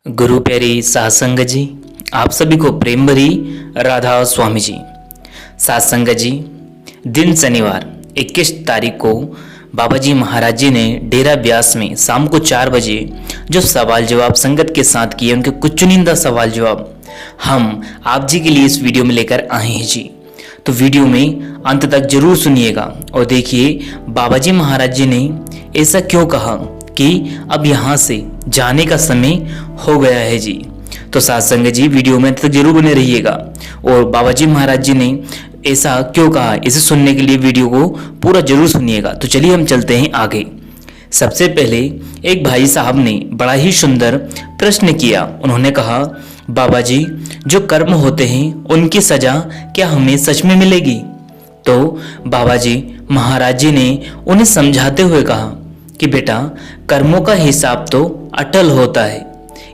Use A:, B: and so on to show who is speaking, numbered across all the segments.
A: गुरु प्यारी साध संगत जी, आप सभी को प्रेम भरी राधा स्वामी जी। साध संगत जी, दिन शनिवार 21 तारीख को बाबा जी महाराज जी ने डेरा ब्यास में शाम को 4 बजे जो सवाल जवाब संगत के साथ किए, उनके कुछ चुनिंदा सवाल जवाब हम आप जी के लिए इस वीडियो में लेकर आए हैं जी। तो वीडियो में अंत तक जरूर सुनिएगा और देखिए बाबा जी महाराज जी ने ऐसा क्यों कहा कि अब यहाँ से जाने का समय हो गया है जी। तो साथ संगत जी, वीडियो में अंत तक जरूर बने रहिएगा और बाबा जी महाराज जी ने ऐसा क्यों कहा, इसे सुनने के लिए वीडियो को पूरा जरूर सुनिएगा। तो चलिए हम चलते हैं आगे। सबसे पहले एक भाई साहब ने बड़ा ही सुंदर प्रश्न किया। उन्होंने कहा, बाबा जी जो कर्म होते हैं उनकी सजा क्या हमें सच में मिलेगी? तो बाबा जी महाराज जी ने उन्हें समझाते हुए कहा कि बेटा, कर्मों का हिसाब तो अटल होता है।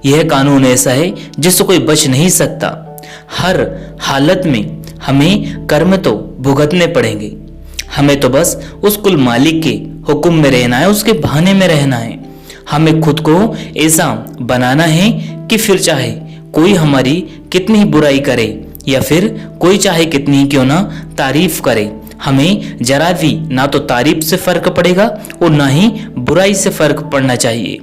A: यह कानून ऐसा है जिससे कोई बच नहीं सकता। हर हालत में हमें कर्म तो भुगतने पड़ेंगे। हमें तो बस उस कुल मालिक के हुक्म में रहना है, उसके बहाने में रहना है। हमें खुद को ऐसा बनाना है कि फिर चाहे कोई हमारी कितनी ही बुराई करे या फिर कोई चाहे कितनी ही क्यों ना तारीफ करे, हमें जरा भी ना तो तारीफ से फर्क पड़ेगा और ना ही बुराई से फर्क पड़ना चाहिए।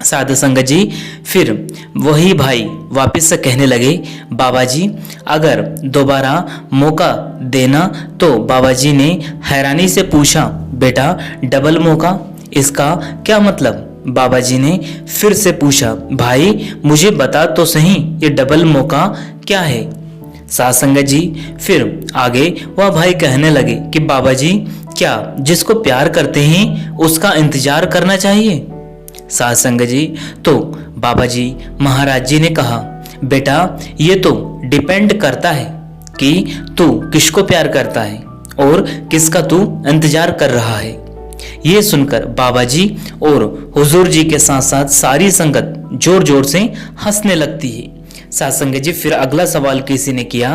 A: साधु संगत जी, फिर वही भाई वापस से कहने लगे, बाबा जी अगर दोबारा मौका देना। तो बाबा जी ने हैरानी से पूछा, बेटा डबल मौका, इसका क्या मतलब? बाबा जी ने फिर से पूछा, भाई मुझे बता तो सही ये डबल मौका क्या है? साध संगत जी, फिर आगे वह भाई कहने लगे कि बाबा जी क्या जिसको प्यार करते हैं उसका इंतजार करना चाहिए? साध संगत जी, तो बाबा जी महाराज जी ने कहा, बेटा ये तो डिपेंड करता है कि तू किसको प्यार करता है और किसका तू इंतजार कर रहा है। ये सुनकर बाबा जी और हुजूर जी के साथ साथ सारी संगत जोर जोर से हंसने लगती है। साथ संगत जी, फिर अगला सवाल किसी ने किया,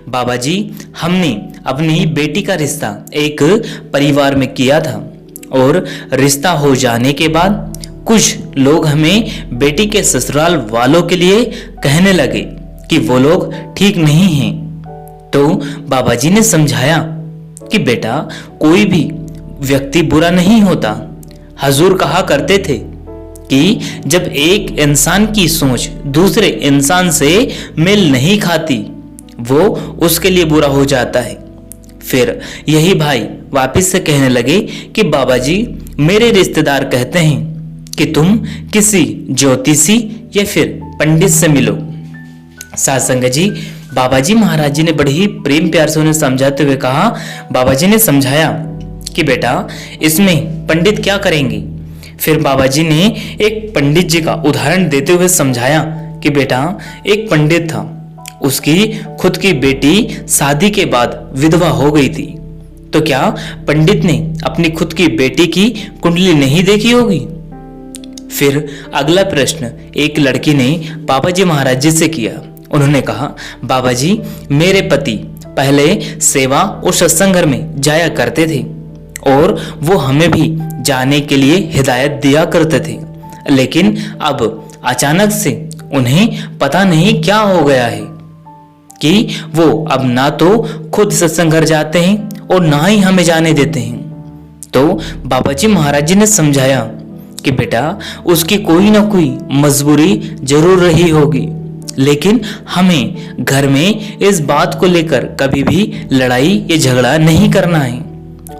A: बाबा जी हमने अपनी बेटी का रिश्ता एक परिवार में किया था और रिश्ता हो जाने के बाद कुछ लोग हमें बेटी के ससुराल वालों के लिए कहने लगे कि वो लोग ठीक नहीं हैं। तो बाबा जी ने समझाया कि बेटा कोई भी व्यक्ति बुरा नहीं होता। हजूर कहा करते थे कि जब एक इंसान की सोच दूसरे इंसान से मेल नहीं खाती वो उसके लिए बुरा हो जाता है। फिर यही भाई वापस से कहने लगे कि बाबा जी मेरे रिश्तेदार कहते हैं कि तुम किसी ज्योतिषी या फिर पंडित से मिलो। साध संगत जी, बाबा जी महाराज जी ने बड़े ही प्रेम प्यार से उन्हें समझाते हुए कहा, बाबा जी ने समझाया कि बेटा इसमें पंडित क्या करेंगे? फिर बाबा जी ने एक पंडित जी का उदाहरण देते हुए समझाया कि बेटा एक पंडित था, उसकी खुद की बेटी शादी के बाद विधवा हो गई थी। तो क्या पंडित ने अपनी खुद की बेटी की कुंडली नहीं देखी होगी? फिर अगला प्रश्न एक लड़की ने बाबा जी महाराज जी से किया। उन्होंने कहा, बाबा जी मेरे पति पहले सेवा और सत्संग घर में जाया करते थे और वो हमें भी जाने के लिए हिदायत दिया करते थे, लेकिन अब अचानक से उन्हें पता नहीं क्या हो गया है कि वो अब ना तो खुद सत्संग घर जाते हैं और ना ही हमें जाने देते हैं। तो बाबा जी महाराज जी ने समझाया कि बेटा उसकी कोई ना कोई मजबूरी जरूर रही होगी, लेकिन हमें घर में इस बात को लेकर कभी भी लड़ाई या झगड़ा नहीं करना है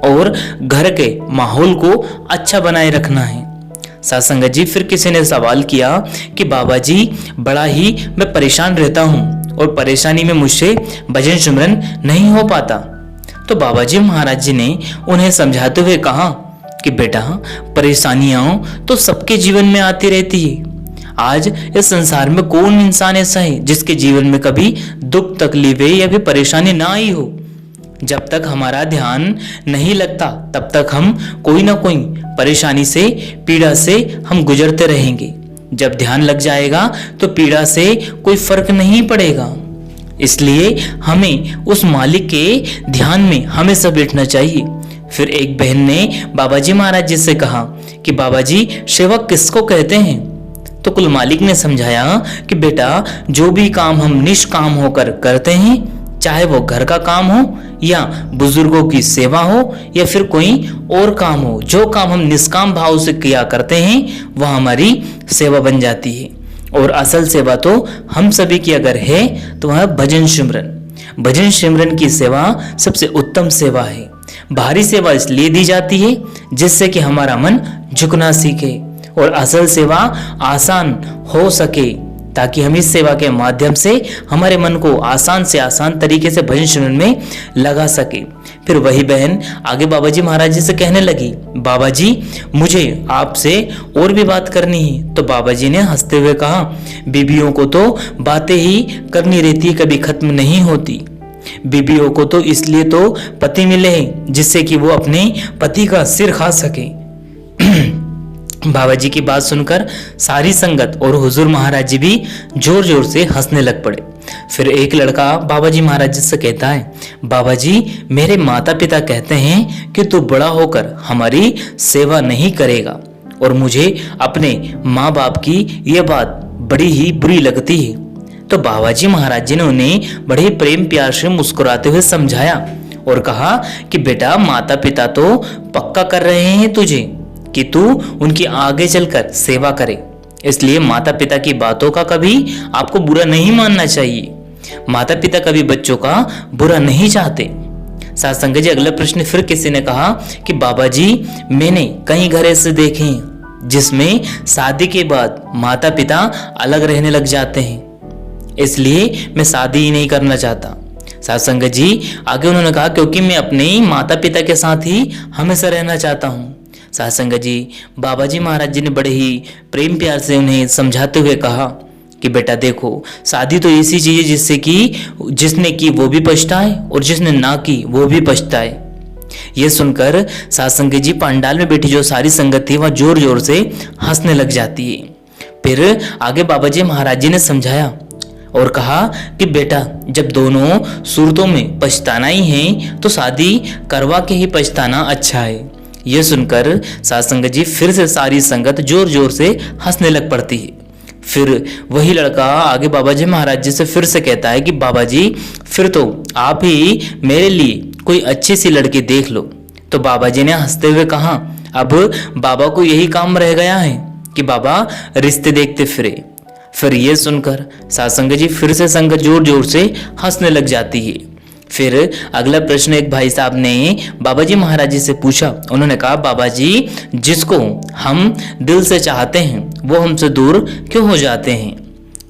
A: और घर के माहौल को अच्छा बनाए रखना है। साथ संगत जी, फिर किसी ने सवाल किया कि बाबा जी बड़ा ही मैं परेशान रहता हूँ और परेशानी में मुझसे भजन सिमरन नहीं हो पाता। तो बाबा जी महाराज जी ने उन्हें समझाते हुए कहा कि बेटा परेशानियां तो सबके जीवन में आती रहती है। आज इस संसार में कौन इंसान ऐसा है जिसके जीवन में कभी दुख तकलीफें या फिर परेशानी ना आई हो? जब तक हमारा ध्यान नहीं लगता तब तक हम कोई ना कोई परेशानी से पीड़ा से हम गुजरते रहेंगे। जब ध्यान लग जाएगा तो पीड़ा से कोई फर्क नहीं पड़ेगा। इसलिए हमें उस मालिक के ध्यान में हमेशा बैठना चाहिए। फिर एक बहन ने बाबा जी महाराज जी से कहा कि बाबा जी सेवक किसको कहते हैं? तो कुल मालिक ने समझाया कि बेटा जो भी काम हम निष्काम होकर करते हैं, चाहे वो घर का काम हो या बुजुर्गों की सेवा हो या फिर कोई और काम हो, जो काम हम निष्काम भाव से किया करते हैं वह हमारी सेवा बन जाती है। और असल सेवा तो हम सभी की अगर है तो वह भजन सिमरन। भजन सिमरन की सेवा सबसे उत्तम सेवा है। बाहरी सेवा इसलिए दी जाती है जिससे कि हमारा मन झुकना सीखे और असल सेवा आसान हो सके, ताकि हम इस सेवा के माध्यम से हमारे मन को आसान से आसान तरीके से भजन सिमरन में लगा सके। फिर वही बहन आगे बाबा जी महाराज जी से कहने लगी, बाबा जी मुझे आपसे और भी बात करनी है। तो बाबा जी ने हंसते हुए कहा, बीबियों को तो बातें ही करनी रहती, कभी खत्म नहीं होती। बीबियों को तो इसलिए तो पति मिले हैं जिससे कि वो अपने पति का सिर खा सके। बाबा जी की बात सुनकर सारी संगत और हुजूर महाराज जी भी जोर जोर से हंसने लग पड़े। फिर एक लड़का बाबा जी महाराज जी से कहता है, बाबा जी मेरे माता पिता कहते हैं कि तू बड़ा होकर हमारी सेवा नहीं करेगा, और मुझे अपने माँ बाप की यह बात बड़ी ही बुरी लगती है। तो बाबा जी महाराज जी ने उन्हें बड़े प्रेम प्यार से मुस्कुराते हुए समझाया और कहा कि बेटा माता पिता तो पक्का कर रहे हैं तुझे कि तू उनकी आगे चलकर सेवा करे, इसलिए माता पिता की बातों का कभी आपको बुरा नहीं मानना चाहिए। माता पिता कभी बच्चों का बुरा नहीं चाहते। सत्संग जी अगला प्रश्न फिर किसी ने कहा कि बाबा जी मैंने कई घर ऐसे देखे हैं जिसमें शादी के बाद माता पिता अलग रहने लग जाते हैं, इसलिए मैं शादी ही नहीं करना चाहता। सत्संग जी आगे उन्होंने कहा क्योंकि मैं अपने माता पिता के साथ ही हमेशा रहना चाहता हूँ। सत्संग जी बाबा जी महाराज जी ने बड़े ही प्रेम प्यार से उन्हें समझाते हुए कहा कि बेटा देखो शादी तो ऐसी चीज है जिससे कि जिसने की वो भी पछताए और जिसने ना की वो भी पछताए। ये सुनकर सत्संग जी पंडाल में बैठी जो सारी संगत थी वह जोर जोर से हंसने लग जाती है। फिर आगे बाबा जी महाराज जी ने समझाया और कहा कि बेटा जब दोनों सूरतों में पछताना ही है तो शादी करवा के ही पछताना अच्छा है। यह सुनकर सत्संग जी फिर से सारी संगत जोर जोर से हंसने लग पड़ती है। फिर वही लड़का आगे बाबा जी महाराज जी से फिर से कहता है कि बाबा जी फिर तो आप ही मेरे लिए कोई अच्छी सी लड़की देख लो। तो बाबा जी ने हंसते हुए कहा, अब बाबा को यही काम रह गया है कि बाबा रिश्ते देखते फिरे। फिर ये सुनकर सत्संग जी फिर से संगत जोर जोर से हंसने लग जाती है। फिर अगला प्रश्न एक भाई साहब ने बाबा जी महाराज जी से पूछा। उन्होंने कहा, बाबा जी जिसको हम दिल से चाहते हैं वो हमसे दूर क्यों हो जाते हैं?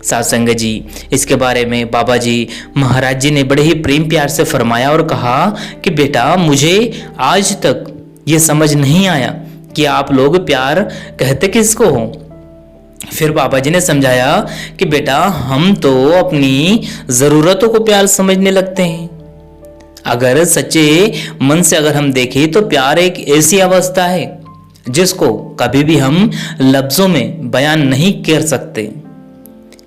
A: सत्संग जी इसके बारे में बाबा जी महाराज जी ने बड़े ही प्रेम प्यार से फरमाया और कहा कि बेटा मुझे आज तक ये समझ नहीं आया कि आप लोग प्यार कहते किसको हो। फिर बाबा जी ने समझाया कि बेटा हम तो अपनी ज़रूरतों को प्यार समझने लगते हैं। अगर सच्चे मन से अगर हम देखें तो प्यार एक ऐसी अवस्था है जिसको कभी भी हम लफ्जों में बयान नहीं कर सकते।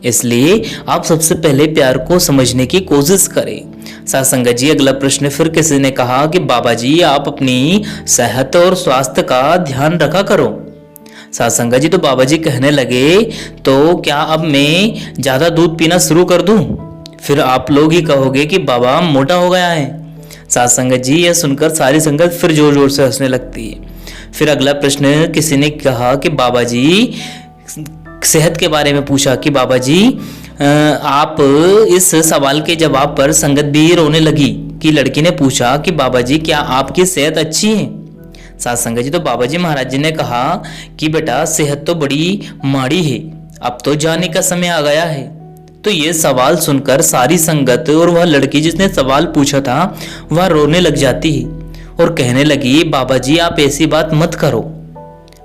A: इसलिए आप सबसे पहले प्यार को समझने की कोशिश करें। सत्संग जी अगला प्रश्न फिर किसी ने कहा कि बाबा जी आप अपनी सेहत और स्वास्थ्य का ध्यान रखा करो। सत्संग जी तो बाबा जी कहने लगे, तो क्या अब मैं ज्यादा दूध पीना शुरू कर दूं? फिर आप लोग ही कहोगे कि बाबा मोटा हो गया है। सत्संग जी यह सुनकर सारी संगत फिर जोर जोर से हंसने लगती है। फिर अगला प्रश्न किसी ने कहा कि बाबा जी सेहत के बारे में पूछा कि बाबा जी आप इस सवाल के जवाब पर संगत भी रोने लगी कि लड़की ने पूछा कि बाबा जी क्या आपकी सेहत अच्छी है? सत्संग जी तो बाबा जी महाराज जी ने कहा कि बेटा सेहत तो बड़ी माड़ी है, अब तो जाने का समय आ गया है। तो ये सवाल सुनकर सारी संगत और वह लड़की जिसने सवाल पूछा था वह रोने लग जाती है और कहने लगी, बाबा जी आप ऐसी बात मत करो।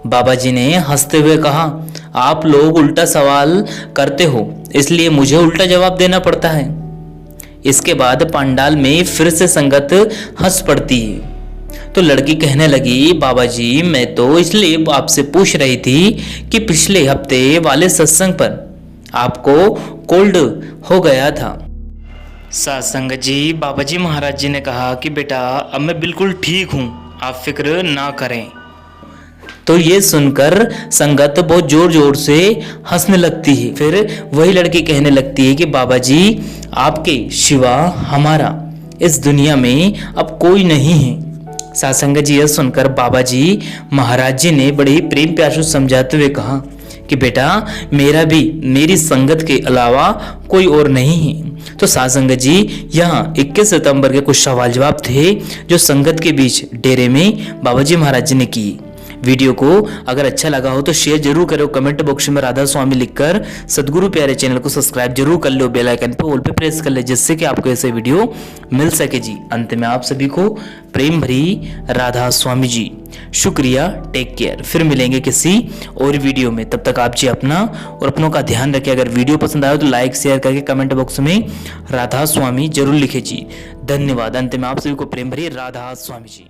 A: बाबा जी ने हंसते हुए कहा, आप लोग उल्टा सवाल करते हो इसलिए मुझे उल्टा जवाब देना पड़ता है। इसके बाद पंडाल में फिर से संगत हंस पड़ती है। तो लड़की कहने लगी, बाबा जी मैं तो इसलिए आपसे पूछ रही थी कि पिछले हफ्ते वाले सत्संग पर आपको कोल्ड हो गया था। सत्संग जी बाबा जी महाराज जी ने कहा कि बेटा अब मैं बिल्कुल ठीक हूँ, आप फिक्र ना करें। तो ये सुनकर संगत बहुत जोर जोर से हंसने लगती है। फिर वही लड़की कहने लगती है कि बाबा जी, आपके सिवा हमारा इस दुनिया में अब कोई नहीं है। साध संगत जी यह सुनकर बाबा जी महाराज जी ने बड़े ही प्रेम प्यार से समझाते हुए कहा कि बेटा, मेरा भी मेरी संगत के अलावा कोई और नहीं है। तो साध संगत जी यहाँ 21 सितंबर के कुछ सवाल जवाब थे जो संगत के बीच डेरे में बाबा जी महाराज जी ने की। वीडियो को अगर अच्छा लगा हो तो शेयर जरूर करो, कमेंट बॉक्स में राधा स्वामी लिखकर सदगुरु प्यारे चैनल को सब्सक्राइब जरूर कर लो, बेल आइकन पे ऑल पे प्रेस कर ले, जिससे कि आपको ऐसे वीडियो मिल सके जी। अंत में आप सभी को प्रेम भरी राधा स्वामी जी। शुक्रिया, टेक केयर। फिर मिलेंगे किसी और वीडियो में, तब तक आप जी अपना और अपनों का ध्यान रखें। अगर वीडियो पसंद आए तो लाइक शेयर करके कमेंट बॉक्स में राधा स्वामी जरूर लिखे जी। धन्यवाद। अंत में आप सभी को प्रेम भरी राधा स्वामी जी।